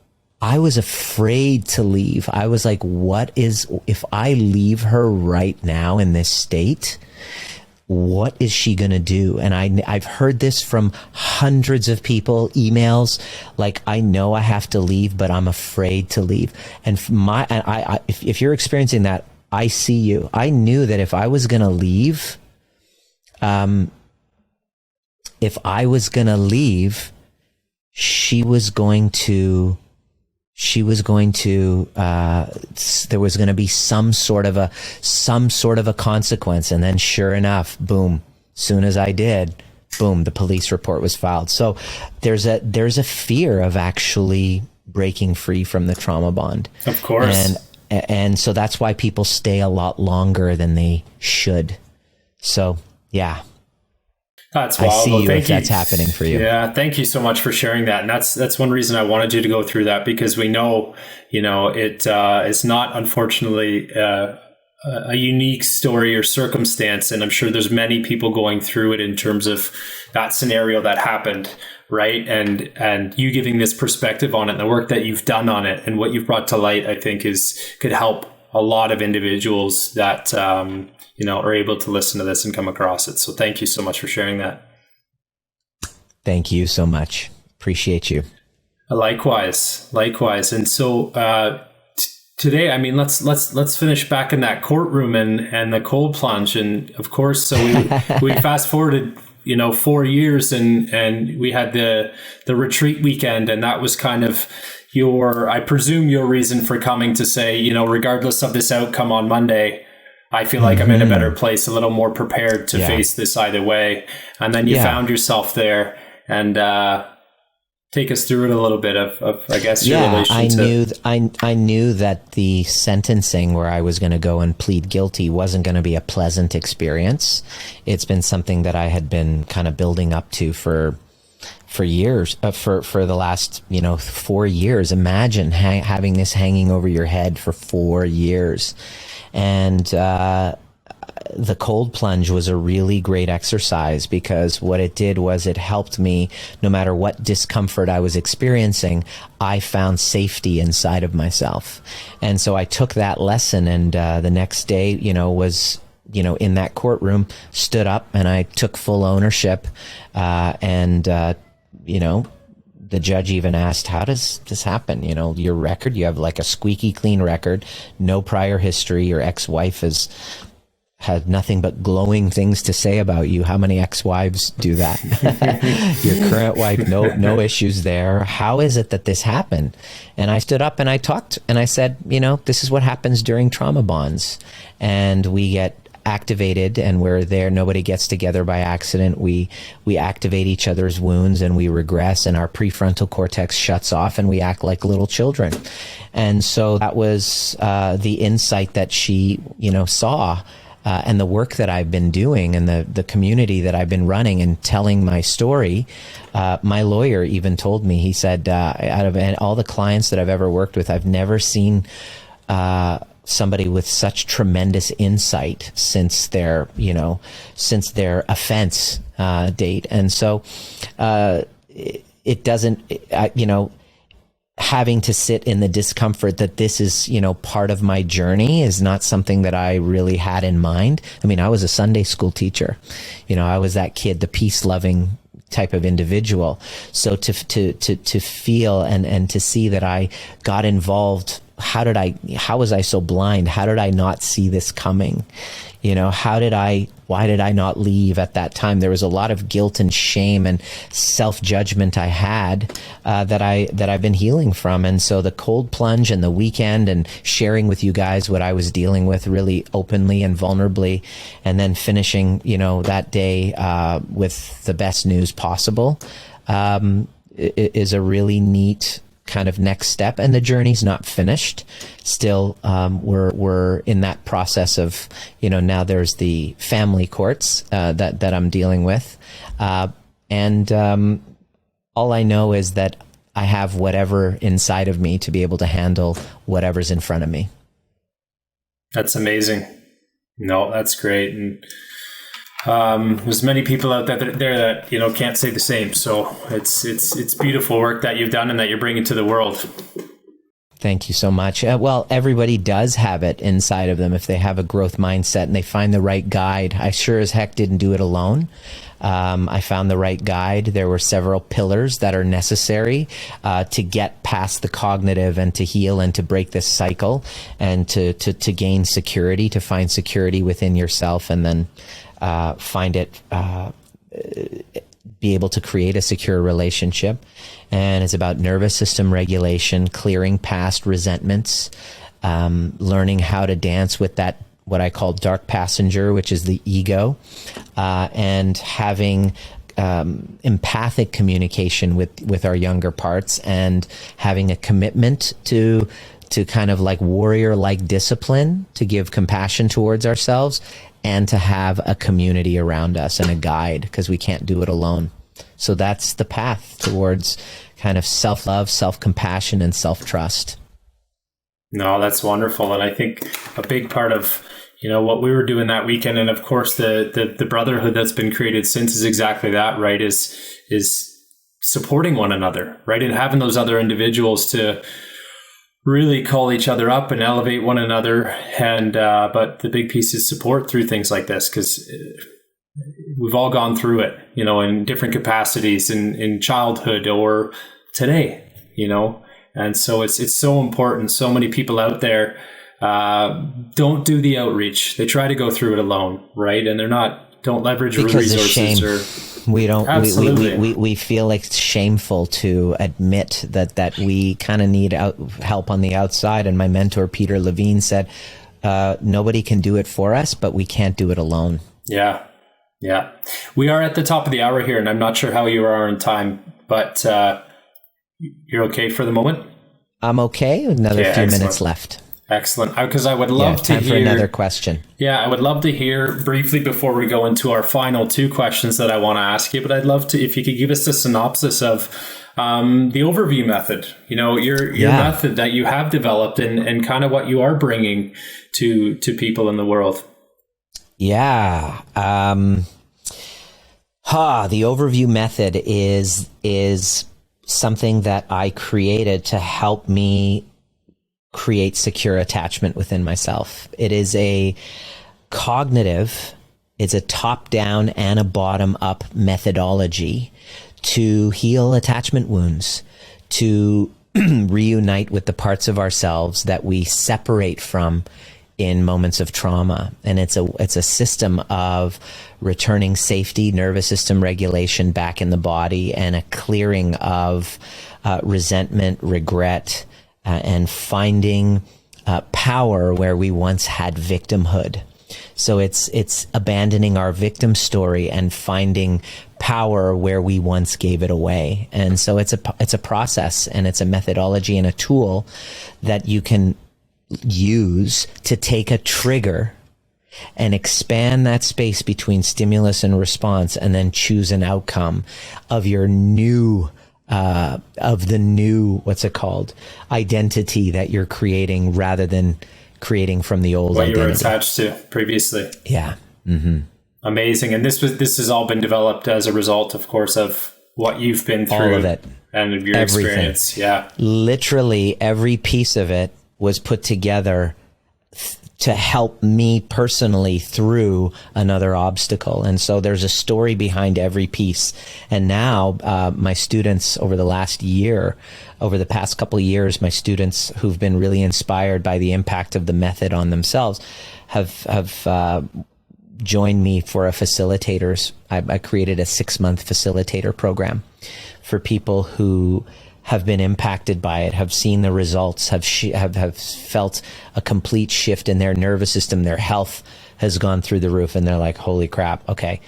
I was afraid to leave. I was like, if I leave her right now in this state, what is she going to do? And I've heard this from hundreds of people, emails, like, I know I have to leave, but I'm afraid to leave. And if you're experiencing that, I see you. I knew that if I was going to leave, there was going to be some sort of a consequence. And then sure enough, boom, soon as I did, boom, the police report was filed. So there's a fear of actually breaking free from the trauma bond. Of course. And so that's why people stay a lot longer than they should. So yeah. That's wild. I see you if that's happening for you. Yeah, thank you so much for sharing that. And that's one reason I wanted you to go through that, because we know, it is not, unfortunately, a unique story or circumstance. And I'm sure there's many people going through it in terms of that scenario that happened, right? And you giving this perspective on it and the work that you've done on it and what you've brought to light, I think could help a lot of individuals that, are able to listen to this and come across it. So thank you so much for sharing that. Thank you so much. Appreciate you. Likewise. And so today, I mean, let's finish back in that courtroom and the cold plunge. And of course, so we fast forwarded, 4 years, and we had the retreat weekend, and that was kind of I presume your reason for coming to say, regardless of this outcome on Monday, I feel like I'm in a better place, a little more prepared to face this either way. And then you found yourself there, and take us through it a little bit of I guess, your relation I knew that the sentencing where I was going to go and plead guilty wasn't going to be a pleasant experience. It's been something that I had been kind of building up to for years, for the last, 4 years. Imagine having this hanging over your head for 4 years. And the cold plunge was a really great exercise, because what it did was it helped me, no matter what discomfort I was experiencing, I found safety inside of myself. And so I took that lesson, and the next day, was in that courtroom, stood up, and I took full ownership. The judge even asked, how does this happen? Your record, you have like a squeaky clean record, no prior history. Your ex-wife has had nothing but glowing things to say about you. How many ex-wives do that? Your current wife, no issues there. How is it that this happened? And I stood up and I talked and I said, this is what happens during trauma bonds. And we get activated, and we're there. Nobody gets together by accident. We activate each other's wounds, and we regress, and our prefrontal cortex shuts off, and we act like little children. And so that was the insight that she, saw, and the work that I've been doing, and the community that I've been running and telling my story. My lawyer even told me, he said, out of all the clients that I've ever worked with, I've never seen somebody with such tremendous insight since their offense date. And so it doesn't, having to sit in the discomfort that this is, part of my journey is not something that I really had in mind. I mean, I was a Sunday school teacher. I was that kid, the peace-loving type of individual. So to feel and to see that I got involved, how was I so blind? How did I not see this coming? Why did I not leave at that time? There was a lot of guilt and shame and self-judgment I had that I've been healing from. And so the cold plunge and the weekend and sharing with you guys what I was dealing with really openly and vulnerably, and then finishing, that day with the best news possible is a really neat kind of next step. And the journey's not finished. Still, we're in that process of, now there's the family courts that I'm dealing with. And all I know is that I have whatever inside of me to be able to handle whatever's in front of me. That's amazing. No, that's great. And there's many people out there that can't say the same. So it's beautiful work that you've done and that you're bringing to the world. Thank you so much. Well, everybody does have it inside of them if they have a growth mindset and they find the right guide. I sure as heck didn't do it alone. I found the right guide. There were several pillars that are necessary to get past the cognitive and to heal and to break this cycle and to gain security, to find security within yourself, and then be able to create a secure relationship. And it's about nervous system regulation, clearing past resentments, learning how to dance with that, what I call dark passenger, which is the ego, and having empathic communication with our younger parts, and having a commitment to kind of like warrior-like discipline, to give compassion towards ourselves, and to have a community around us and a guide, because we can't do it alone. So that's the path towards kind of self-love, self-compassion, and self-trust. No, that's wonderful. And I think a big part of, what we were doing that weekend, and of course the brotherhood that's been created since, is exactly that, right? Is supporting one another, right? And having those other individuals to really call each other up and elevate one another. And but the big piece is support through things like this, because we've all gone through it, in different capacities in childhood or today, and so it's so important. So many people out there don't do the outreach. They try to go through it alone, right? And don't leverage because resources. Of shame. We feel like it's shameful to admit that we kind of need help on the outside. And my mentor, Peter Levine, said, nobody can do it for us, but we can't do it alone. Yeah. Yeah. We are at the top of the hour here, and I'm not sure how you are in time, but you're okay for the moment? I'm okay. Another few minutes left. Excellent. Because I would love to hear... Time for another question. Yeah, I would love to hear briefly before we go into our final two questions that I want to ask you, but I'd love to, if you could give us a synopsis of the overview method, your method that you have developed and kind of what you are bringing to people in the world. Yeah. The overview method is something that I created to help me create secure attachment within myself. It is a cognitive, it's a top-down and a bottom-up methodology to heal attachment wounds, to reunite with the parts of ourselves that we separate from in moments of trauma. And it's a system of returning safety, nervous system regulation back in the body, and a clearing of resentment, regret, and finding power where we once had victimhood. So it's abandoning our victim story and finding power where we once gave it away. And so it's a process, and it's a methodology and a tool that you can use to take a trigger and expand that space between stimulus and response, and then choose an outcome of your new what's it called, identity that you're creating, rather than creating from the old what identity you were attached to previously. Yeah. Mm-hmm. Amazing. And this has all been developed as a result, of course, of what you've been through. All of it. And of your experience. Yeah. Literally every piece of it was put together to help me personally through another obstacle. And so there's a story behind every piece. And now my students over the past couple of years, my students who've been really inspired by the impact of the method on themselves have joined me for a facilitators. I created a 6-month facilitator program for people who have been impacted by it, have seen the results, have felt a complete shift in their nervous system. Their health has gone through the roof, and they're like, holy crap, okay,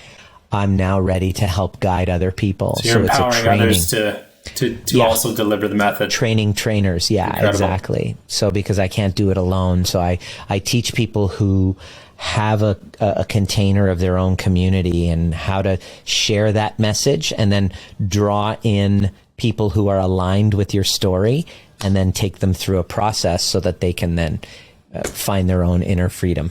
I'm now ready to help guide other people. So you're empowering others to also deliver the method. Training trainers. Yeah, incredible. Exactly. So because I can't do it alone. So I teach people who have a container of their own community and how to share that message, and then draw in people who are aligned with your story, and then take them through a process so that they can then find their own inner freedom.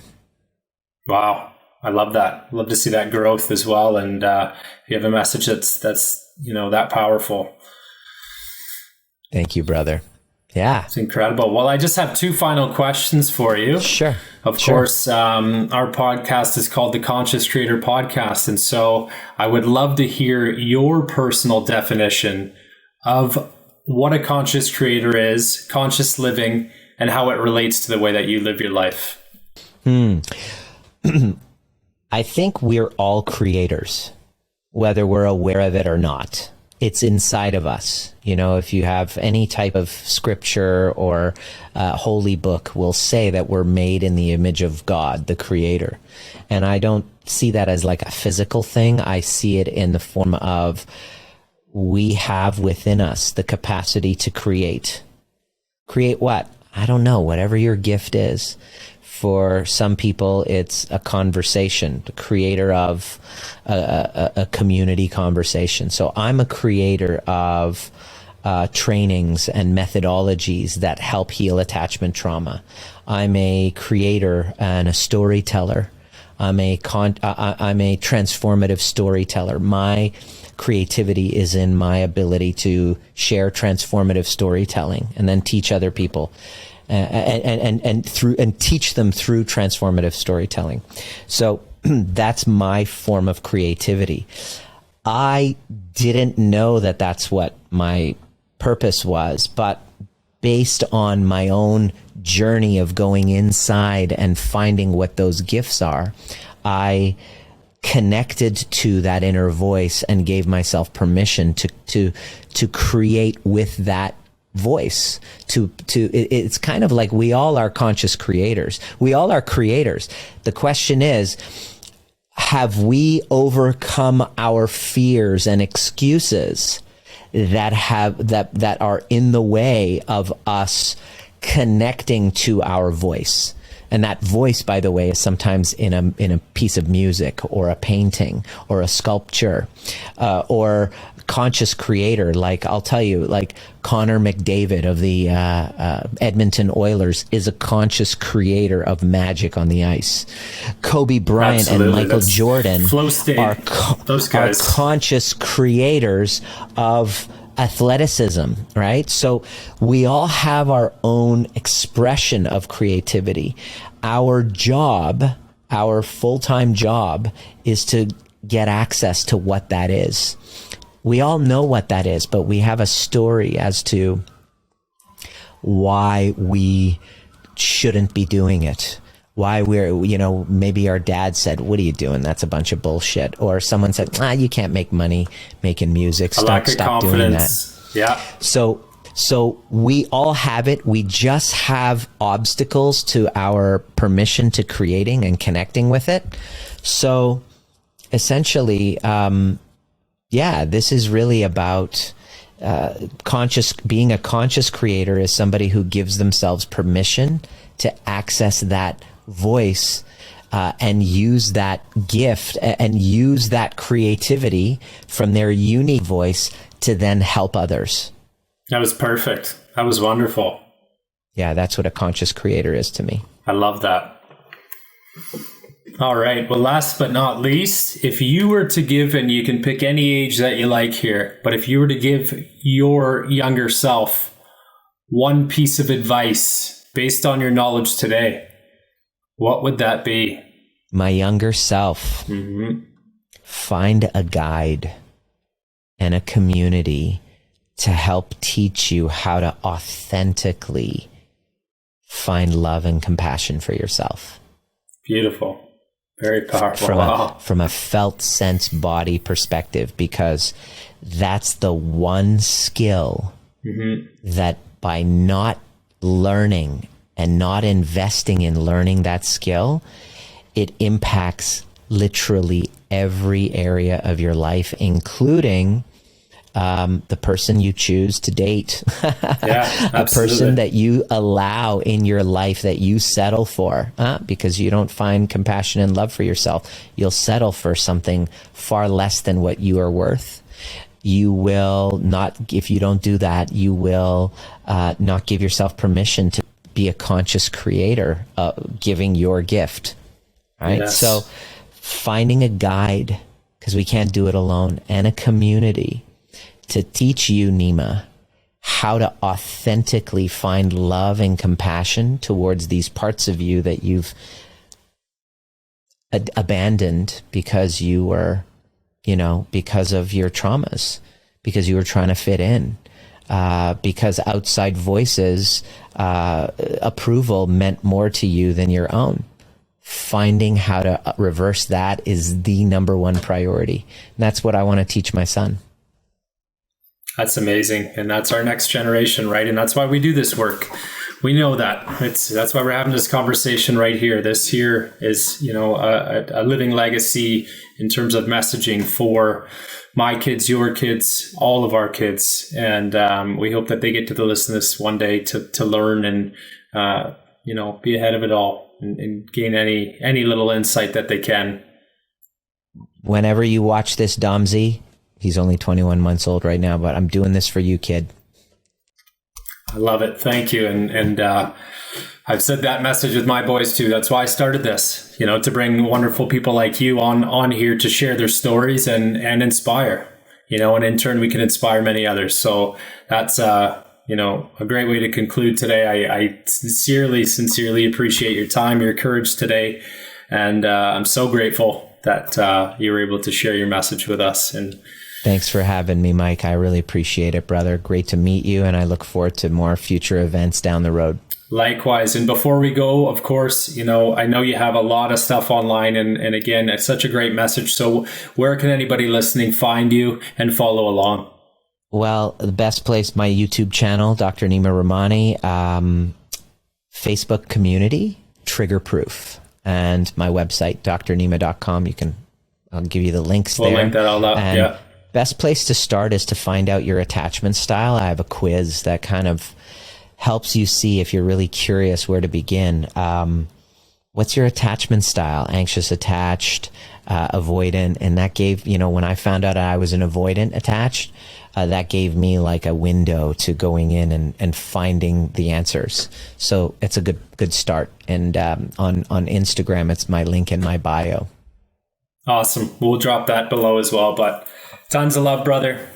Wow. I love that. Love to see that growth as well. And you have a message that's that powerful. Thank you, brother. Yeah. It's incredible. Well, I just have two final questions for you. Sure. Of course, our podcast is called the Conscious Creator Podcast. And so I would love to hear your personal definition of what a conscious creator is, conscious living, and how it relates to the way that you live your life. I think we're all creators, whether we're aware of it or not. It's inside of us. You know, if you have any type of scripture or holy book will say that we're made in the image of God, the creator. And I don't see that as like a physical thing. I see it in the form of we have within us the capacity to create. Create what? I don't know, whatever your gift is. For some people, it's a conversation, the creator of a community conversation. So I'm a creator of trainings and methodologies that help heal attachment trauma. I'm a creator and a storyteller. I'm a transformative storyteller. My creativity is in my ability to share transformative storytelling and then teach other people. And teach them through transformative storytelling. So that's my form of creativity. I didn't know that that's what my purpose was, but based on my own journey of going inside and finding what those gifts are, I connected to that inner voice and gave myself permission to create with that voice. It's kind of like we all are conscious creators. We all are creators. The question is, have we overcome our fears and excuses that are in the way of us connecting to our voice? And that voice, by the way, is sometimes in a piece of music or a painting or a sculpture, or conscious creator. Like I'll tell you, like Connor McDavid of the Edmonton Oilers is a conscious creator of magic on the ice. Kobe Bryant and Michael Jordan are conscious creators of athleticism, right? So we all have our own expression of creativity. Our job, our full-time job, is to get access to what that is. We all know what that is, but we have a story as to why we shouldn't be doing it. Why we're, maybe our dad said, "What are you doing? That's a bunch of bullshit." Or someone said, "You can't make money making music. Stop doing that." Yeah. So we all have it. We just have obstacles to our permission to creating and connecting with it. So essentially, this is really about being a conscious creator is somebody who gives themselves permission to access that voice and use that gift and use that creativity from their unique voice to then help others. That was perfect. That was wonderful. Yeah, that's what a conscious creator is to me. I love that. All right. Well, last but not least, if you were to give, and you can pick any age that you like here, but if you were to give your younger self one piece of advice based on your knowledge today, what would that be? My younger self, find a guide and a community to help teach you how to authentically find love and compassion for yourself. Beautiful. Very powerful. From a felt sense body perspective, because that's the one skill that by not learning and not investing in learning that skill, it impacts literally every area of your life, including the person you choose to date, a person that you allow in your life that you settle for, because you don't find compassion and love for yourself. You'll settle for something far less than what you are worth. You will not, if you don't do that, you will not give yourself permission to be a conscious creator, giving your gift, right? Yes. So finding a guide, because we can't do it alone, and a community to teach you, Nima, how to authentically find love and compassion towards these parts of you that you've abandoned because you were, because of your traumas, because you were trying to fit in, because outside voices, approval meant more to you than your own. Finding how to reverse that is the number one priority. And that's what I want to teach my son. That's amazing. And that's our next generation, right? And that's why we do this work. We know that. That's why we're having this conversation right here. This here is, a living legacy in terms of messaging for my kids, your kids, all of our kids. And we hope that they get to listen to this one day to learn and, be ahead of it all and gain any little insight that they can. Whenever you watch this, Domsey, he's only 21 months old right now, but I'm doing this for you, kid. I love it. Thank you. And I've said that message with my boys too. That's why I started this, to bring wonderful people like you on here to share their stories and inspire, and in turn we can inspire many others. So that's, a great way to conclude today. I sincerely appreciate your time, your courage today. And I'm so grateful that you were able to share your message with us. And thanks for having me, Mike. I really appreciate it, brother. Great to meet you, and I look forward to more future events down the road. Likewise. And before we go, of course, I know you have a lot of stuff online, and again, it's such a great message. So where can anybody listening find you and follow along? Well, the best place, my YouTube channel, Dr. Nima Rahmany, Facebook community, Trigger Proof, and my website, drnima.com. I'll give you the links there. We'll link that all up, and yeah. Best place to start is to find out your attachment style. I have a quiz that kind of helps you see, if you're really curious, where to begin. What's your attachment style? Anxious, attached, avoidant. And that gave, when I found out I was an avoidant attached, that gave me like a window to going in and finding the answers. So it's a good start. And on Instagram, it's my link in my bio. Awesome. We'll drop that below as well. But tons of love, brother.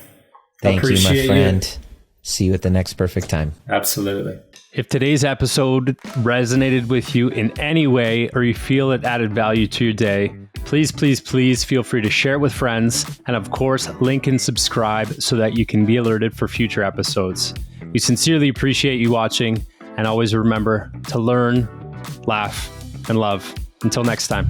Thank you, my friend. See you at the next perfect time. Absolutely. If today's episode resonated with you in any way, or you feel it added value to your day, please feel free to share it with friends. And of course, link and subscribe so that you can be alerted for future episodes. We sincerely appreciate you watching, and always remember to learn, laugh, and love. Until next time.